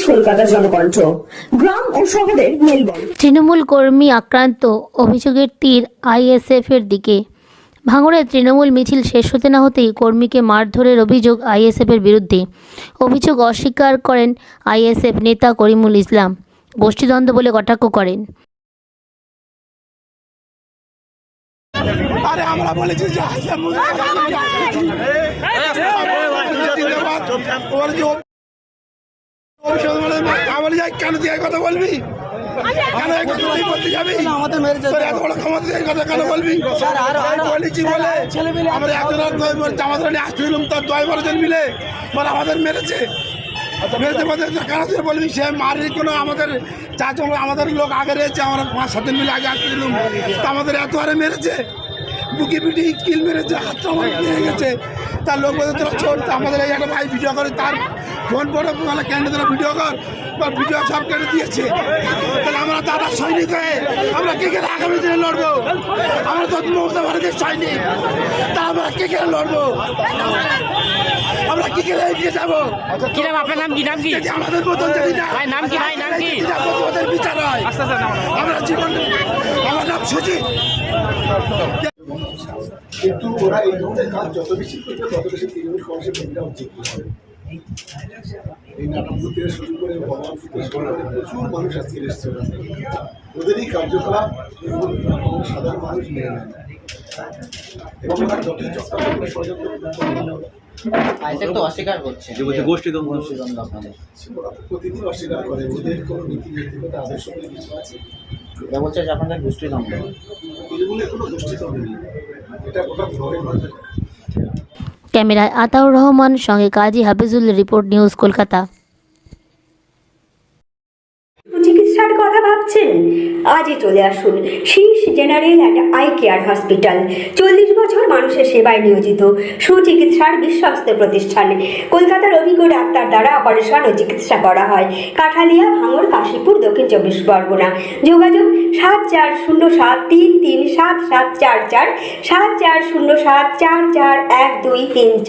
কলকাতা জনকণ্ঠ। গ্রাম ও শহরের মেলবন্ধন। তৃণমূল কর্মী আক্রান্ত, অভিযোগের তীর আইএসএফ এর দিকে। ভাঙড়ে তৃণমূল মিছিল শেষ হতে না হতেই কর্মীকে মারধরের অভিযোগ আইএসএফ এর বিরুদ্ধে। অভিযোগ অস্বীকার করেন আইএসএফ নেতা করিমুল ইসলাম। গোষ্ঠীদ্বন্দ্ব বলে কটাক্ষ করেন। আরে আমরা বলেছি যে কেন তুই কথা বলবি, কেন করতে যাবি, আমাদের এত বড় ক্ষমতা কথা কেন বলবি বলেছি বলে আমরা একজন আসতে দিলাম তার 10-12 জন মিলে বলে আমাদের মেরেছে কেন তুই বলবি। সে মারির কোনো আমাদের চারজন আমাদের লোক আগে রয়েছে, আমরা 5-7 দিন মিলে আগে আসতে দিলাম তা আমাদের এত হারে মেরেছে, বুকি পিটি কিল মেরেছে, হাতটা আমার নিয়ে গেছে। তার লোক বলতে তোরা ছোট, আমাদের এই একটা ভাই ভিডিও করে তার ফোন পরে বলে ক্যান্ডে তোরা ভিডিও কর বা ভিডিও সব কেটে দিয়েছে। তাহলে আমরা দাদা সৈনিক হয়ে আমরা কে কে আগামী দিনে লড়বো, আমরা তো মমতা ভারতের সৈনিক, তা আমরা কে কে লড়বো, আমরা কি কে এগিয়ে যাবো। কি নাম আপনার? নাম কি? নাম কি? আমাদের মতন যদি নাম কি ভাই? নাম কি? বিচার হয় আমরা জীবন, আমার নাম সুজিত। কিন্তু ওরা এই ধরনের কাজ যত বেশি করবে তত বেশি তৃণমূল কংগ্রেসের ভূমিকা উচিত হবে। এই নাটকগুলো থেকে শুরু করে প্রচুর মানুষ আজকে এসছে, ওদেরই কার্যকলাপ সাধারণ মানুষ মেনে নেয় এবং ওরা যতই চক্রান্ত তো অস্বীকার করছে প্রতিদিন অস্বীকার করে। ওদের কোনো নীতি নৈতিকতা আদর্শ বলে কিছু আছে? এটা বলছে যে আপনাদের গোষ্ঠীদ্বন্দ্ব। তৃণমূলের কোনো গোষ্ঠীদ্বন্দ্ব নেই, এটা গোটা ভ্রমণের মাধ্যমে। ক্যামেরায় আতাউর রহমান, সঙ্গে কাজী হাফিজুল। Report news Kolkata. চিকিৎসার কথা ভাবছেন? আজই চলে আসুন Sheesh general and eye care hospital. 40 বছর মানুষের সেবায় নিয়োজিত সুচিকিৎসার বিশ্বস্ত প্রতিষ্ঠান। কলকাতার অভিজ্ঞ ডাক্তার দ্বারা অপারেশন ও চিকিৎসা করা হয়। কাঠালিয়া, ভাঙড়, কাশীপুর, দক্ষিণ 24 পরগনা। যোগাযোগ 7407337744, 7407441234।